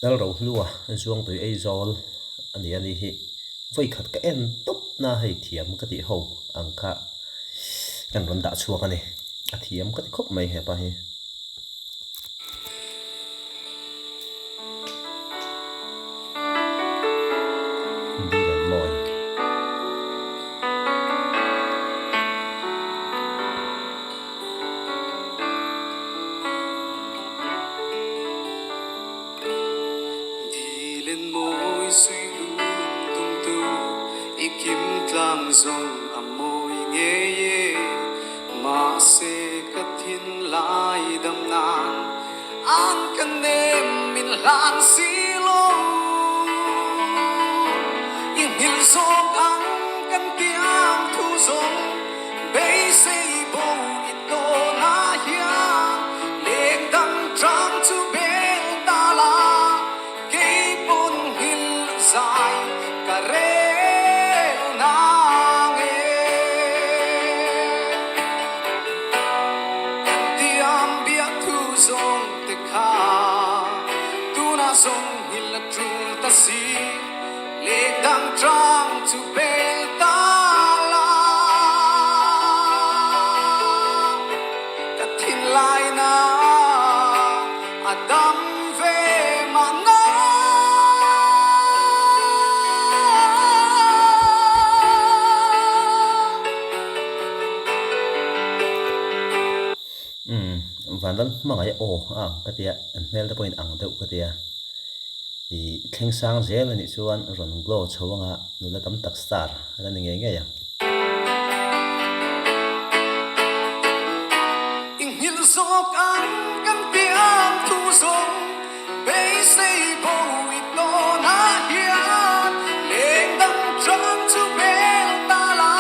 dal ro hlua zuang tui ei zol ani hi voi khat ka en top na hei thiam ka ti ho angkha kan ron da chuak ani a thiam ka ti khop mai he pa hi dilan moi dilen moi suy lung tung tu ikim tlang zong amoi nge ye ma se kathin lai dam nan an kan nem min lan si lo in hil zong ang kan tiang thu zong bay se bo ito na hiang leng dang trang chu bel ta la sai ka re na nge tiam bia thu zong te kha tu na zong hil la tru ta si le dang trang chu bel ta la ka thin lai na adam ve ma na vandal mangai o ka tia an mel da point ang deuh ka tia I thleng sang zel ani chuan ron glow chhawanga nula tam tak star ala ni nge ya in hil zok an kan tiam thu zong bay say bo ito na hian leng dang trang chu bel ta la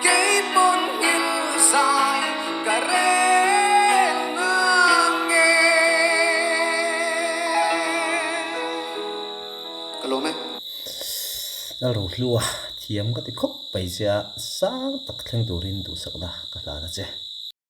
kay bon hil sai ka re dal ro hlua thiam ka ti khop pai sia sang tak thleng turin du sakda ka hla na che